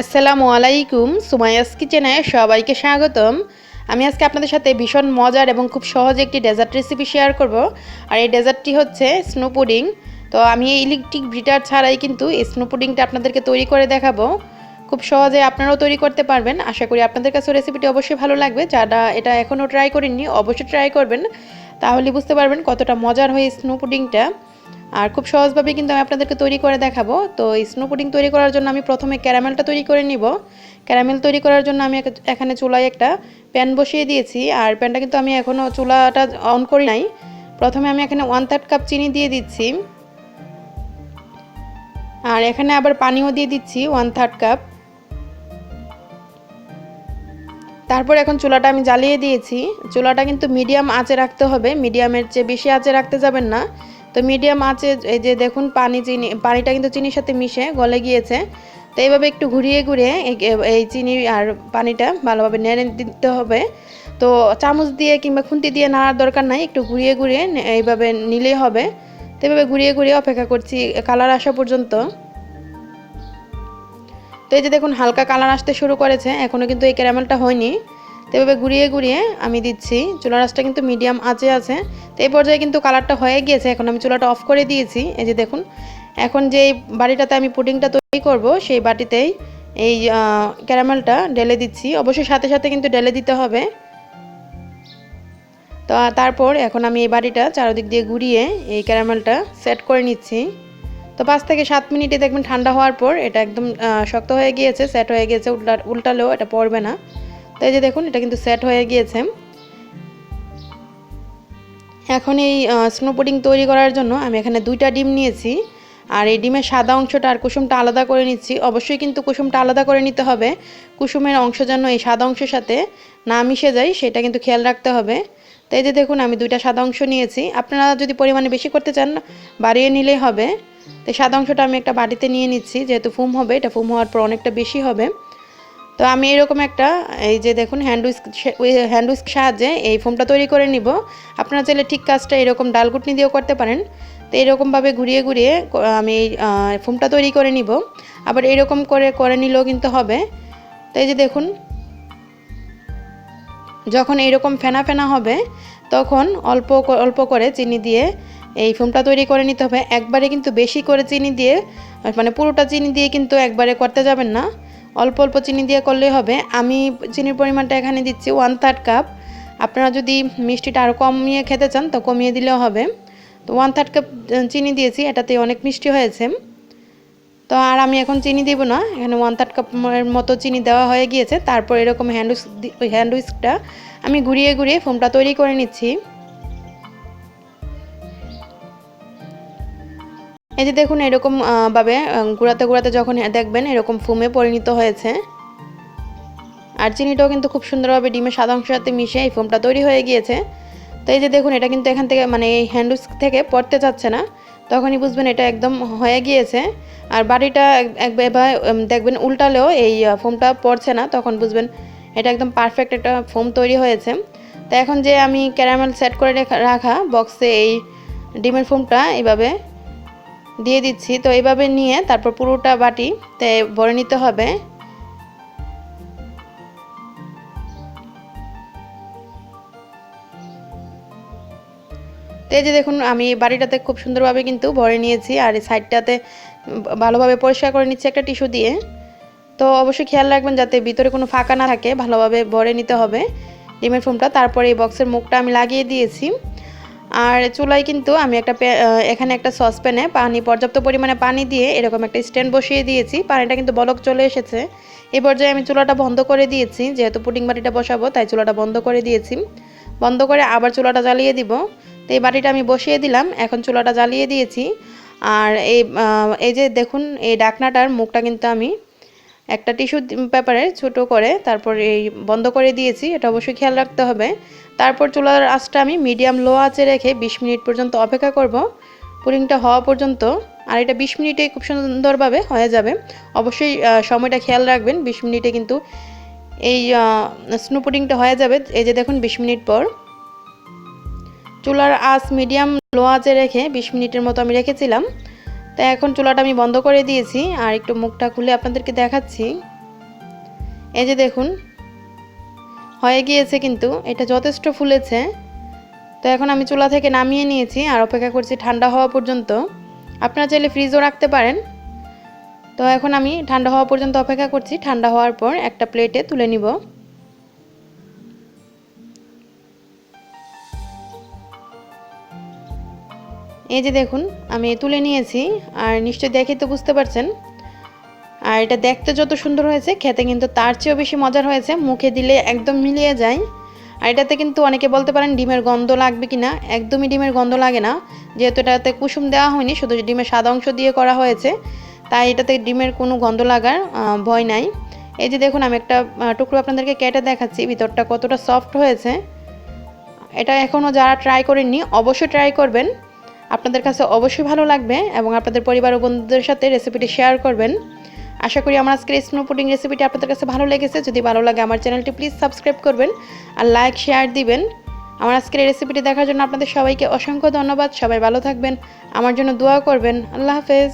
আসসালামু আলাইকুম, সুমাইয়াস কিচেনে সবাইকে স্বাগতম। আমি আজকে আপনাদের সাথে ভীষণ মজার এবং খুব সহজ একটি ডেজার্ট রেসিপি শেয়ার করব। আর এই ডেজার্টটি হচ্ছে স্নো পুডিং। তো আমি এই ইলেকট্রিক বিটার ছাড়াই কিন্তু এই স্নো পুডিংটা আপনাদেরকে তৈরি করে দেখাবো। খুব সহজে আপনারাও তৈরি করতে পারবেন। আশা করি আপনাদের কাছে রেসিপিটি অবশ্যই ভালো লাগবে। যারা এটা এখনও ট্রাই করেননি অবশ্যই ট্রাই করবেন, তাহলে বুঝতে পারবেন কতটা মজার হয় স্নো পুডিংটা। আর খুব সহজভাবে কিন্তু আমি আপনাদেরকে তৈরি করে দেখাবো। তো স্নো পুডিং তৈরি করার জন্য আমি প্রথমে ক্যারামেলটা তৈরি করে নিব। ক্যারামেল তৈরি করার জন্য আমি এখানে চুলায় একটা প্যান বসিয়ে দিয়েছি। আর প্যানটা কিন্তু আমি এখনও চুলাটা অন করি নাই। প্রথমে আমি এখানে 1/3 কাপ চিনি দিয়ে দিচ্ছি। আর এখানে আবার পানিও দিয়ে দিচ্ছি 1/3 কাপ। তারপর এখন চুলাটা আমি জ্বালিয়ে দিয়েছি। চুলাটা কিন্তু মিডিয়াম আঁচে রাখতে হবে, মিডিয়ামের চেয়ে বেশি আঁচে রাখতে যাবেন না। তো মিডিয়াম আঁচে এই যে দেখুন পানিটা কিন্তু চিনির সাথে মিশে গলে গিয়েছে। তো এইভাবে একটু ঘুরিয়ে ঘুরিয়ে এই চিনি আর পানিটা ভালোভাবে নেড়ে দিতে হবে। তো চামচ দিয়ে কিংবা খুন্তি দিয়ে নাড়ার দরকার নাই, একটু ঘুরিয়ে ঘুরিয়ে এইভাবে নিলেই হবে। তো এইভাবে ঘুরিয়ে ঘুরিয়ে অপেক্ষা করছি কালার আসা পর্যন্ত। তো এই যে দেখুন হালকা কালার আসতে শুরু করেছে, এখনও কিন্তু এই ক্যারামেলটা হয়নি। তো এভাবে ঘুরিয়ে ঘুরিয়ে আমি দিচ্ছি। চুলার আঁচটা কিন্তু মিডিয়াম আঁচে আছে। তো এই পর্যায়ে কিন্তু কালারটা হয়ে গিয়েছে। এখন আমি চুলাটা অফ করে দিয়েছি। এই যে দেখুন এখন যে বাটিটাতে আমি পুডিংটা তৈরি করব সেই বাটিতেই এই ক্যারামেলটা ঢেলে দিচ্ছি। অবশ্যই সাথে সাথে কিন্তু ঢেলে দিতে হবে। তো তারপর এখন আমি এই বাটিটা চারদিক দিয়ে ঘুরিয়ে এই ক্যারামেলটা সেট করে নিচ্ছি। তো 5 থেকে 7 মিনিটে দেখবেন ঠান্ডা হওয়ার পর এটা একদম শক্ত হয়ে গিয়েছে, সেট হয়ে গিয়েছে। উল্টালেও এটা পড়বে না। তো এই যে দেখুন এটা কিন্তু সেট হয়ে গিয়েছে। এখন এই স্নো পুডিং তৈরি করার জন্য আমি এখানে 2টা ডিম নিয়েছি। আর এই ডিমের সাদা অংশটা আর কুসুমটা আলাদা করে নিচ্ছি। অবশ্যই কিন্তু কুসুমটা আলাদা করে নিতে হবে। কুসুমের অংশ যেন এই সাদা অংশের সাথে না মিশে যায় সেটা কিন্তু খেয়াল রাখতে হবে। তো এই যে দেখুন আমি 2টা সাদা অংশ নিয়েছি। আপনারা যদি পরিমাণে বেশি করতে চান বাড়িয়ে নিলেই হবে। তো সাদা অংশটা আমি একটা বাটিতে নিয়ে নিচ্ছি, যেহেতু ফুম হবে, এটা ফুম হওয়ার পর অনেকটা বেশি হবে। তো আমি এরকম একটা এই যে দেখুন হ্যান্ড উইস্ক সাহায্যে এই ফোমটা তৈরি করে নিব। আপনারা চাইলে ঠিক কাজটা এরকম ডালঘুটনি দিয়েও করতে পারেন। তো এরকমভাবে ঘুরিয়ে ঘুরিয়ে আমি এই ফোমটা তৈরি করে নিব। আবার এরকম করে নিলেও কিন্তু হবে। তো এই যে দেখুন যখন এরকম ফেনা ফেনা হবে তখন অল্প অল্প করে চিনি দিয়ে এই ফোমটা তৈরি করে নিতে হবে। একবারে কিন্তু বেশি করে চিনি দিয়ে মানে পুরোটা চিনি দিয়ে কিন্তু একবারে করতে যাবেন না, অল্প অল্প চিনি দিয়ে করলেই হবে। আমি চিনির পরিমাণটা এখানে দিচ্ছি 1/3 কাপ। আপনারা যদি মিষ্টিটা আরও কমিয়ে খেতে চান তো কমিয়ে দিলেও হবে। তো 1/3 কাপ চিনি দিয়েছি, এটাতে অনেক মিষ্টি হয়েছে। তো আর আমি এখন চিনি দিব না, এখানে 1/3 কাপের মতো চিনি দেওয়া হয়ে গিয়েছে। তারপর এরকম হ্যান্ড উইস্কটা আমি ঘুরিয়ে ঘুরিয়ে ফোমটা তৈরি করে নিচ্ছি। এই যে দেখুন এরকম ভাবে গুঁড়াতে গুঁড়াতে যখন দেখবেন এরকম ফোমে পরিণত হয়েছে। আর চিনিটাও কিন্তু খুব সুন্দরভাবে ডিমের সাদা অংশের সাথে মিশে এই ফোমটা তৈরি হয়ে গিয়েছে। তো এই যে দেখুন এটা কিন্তু এখান থেকে মানে এই হ্যান্ড উইস্ক থেকে পড়তে চাচ্ছে না, তখনই বুঝবেন এটা একদম হয়ে গিয়েছে। আর বাটিটা একবার দেখবেন উল্টালেও এই ফোমটা পড়ছে না, তখন বুঝবেন এটা একদম পারফেক্ট একটা ফোম তৈরি হয়েছে। তো এখন যে আমি ক্যারামেল সেট করে রাখা বক্সে এই ডিমের ফোমটা এইভাবে দিয়ে দিচ্ছি। তো এইভাবে নিয়ে তারপর পুরোটা বাটিতে ভরে নিতে হবে। তো এই যে দেখুন আমি বাটিটাতে খুব সুন্দরভাবে কিন্তু ভরে নিয়েছি। আর এই সাইডটাতে ভালোভাবে পরিষ্কার করে নিচ্ছি একটা টিস্যু দিয়ে। তো অবশ্যই খেয়াল রাখবেন যাতে ভিতরে কোনো ফাঁকা না থাকে, ভালোভাবে ভরে নিতে হবে ডিমের ফোমটা। তারপরে এই বক্সের মুখটা আমি লাগিয়ে দিয়েছি। আর চুলায় কিন্তু আমি এখানে একটা সসপ্যানে পর্যাপ্ত পরিমাণে পানি দিয়ে এরকম একটা স্ট্যান্ড বসিয়ে দিয়েছি। পানিটা কিন্তু বলক চলে এসেছে। এই পর্যায়ে আমি চুলাটা বন্ধ করে দিয়েছি, যেহেতু পুডিং বাটিটা বসাবো তাই চুলাটা বন্ধ করে দিয়েছি। বন্ধ করে আবার চুলাটা জ্বালিয়ে দিব। তো এই বাটিটা আমি বসিয়ে দিলাম, এখন চুলাটা জ্বালিয়ে দিয়েছি। আর এই যে দেখুন এই ঢাকনাটার মুখটা কিন্তু আমি একটা টিস্যু পেপারে ছোটো করে তারপর এই বন্ধ করে দিয়েছি, এটা অবশ্যই খেয়াল রাখতে হবে। তারপর চুলার আঁচটা আমি মিডিয়াম লো আঁচে রেখে 20 মিনিট পর্যন্ত অপেক্ষা করব, পুডিংটা হওয়া পর্যন্ত। আর এটা 20 মিনিটেই খুব সুন্দরভাবে হয়ে যাবে। অবশ্যই সময়টা খেয়াল রাখবেন, 20 মিনিটে কিন্তু এই স্নো পুডিংটা হয়ে যাবে। এই যে দেখুন 20 মিনিট পর চুলার আঁচ মিডিয়াম লো আঁচে রেখে 20 মিনিটের মতো আমি রেখেছিলাম। তো এখন চুলাটা আমি বন্ধ করে দিয়েছি আর একটু মুখটা খুলে আপনাদেরকে দেখাচ্ছি। এই যে দেখুন হয়ে গিয়েছে, কিন্তু এটা যথেষ্ট ফুলেছে। তো এখন আমি চুলা থেকে নামিয়ে নিয়েছি আর অপেক্ষা করছি ঠান্ডা হওয়া পর্যন্ত। আপনারা চাইলে ফ্রিজও রাখতে পারেন। তো এখন আমি ঠান্ডা হওয়া পর্যন্ত অপেক্ষা করছি। ঠান্ডা হওয়ার পর একটা প্লেটে তুলে নিব। এই যে দেখুন আমি তুলে নিয়েছি, আর নিশ্চয়ই দেখে তো বুঝতে পারছেন। আর এটা দেখতে যত সুন্দর হয়েছে, খেতে কিন্তু তার চেয়েও বেশি মজার হয়েছে। মুখে দিলে একদম মিলিয়ে যায়। আর এটাতে কিন্তু অনেকে বলতে পারেন ডিমের গন্ধ লাগবে কিনা, একদমই ডিমের গন্ধ লাগে না, যেহেতু এটাতে কুসুম দেওয়া হয়নি, শুধু ডিমের সাদা অংশ দিয়ে করা হয়েছে, তাই এটাতে ডিমের কোনো গন্ধ লাগার ভয় নাই। এই যে দেখুন আমি একটা টুকরো আপনাদেরকে কেটে দেখাচ্ছি ভিতরটা কতটা সফট হয়েছে। এটা এখনও যারা ট্রাই করেননি অবশ্যই ট্রাই করবেন, আপনাদের কাছে অবশ্যই ভালো লাগবে এবং আপনাদের পরিবার ও বন্ধুদের সাথে রেসিপিটি শেয়ার করবেন। আশা করি আমার আজকের স্নো পুডিং রেসিপিটি আপনাদের কাছে ভালো লেগেছে। যদি ভালো লাগে আমার চ্যানেলটি প্লিজ সাবস্ক্রাইব করবেন আর লাইক শেয়ার দিবেন। আমার আজকের এই রেসিপিটি দেখার জন্য আপনাদের সবাইকে অসংখ্য ধন্যবাদ। সবাই ভালো থাকবেন, আমার জন্য দোয়া করবেন। আল্লাহ হাফেজ।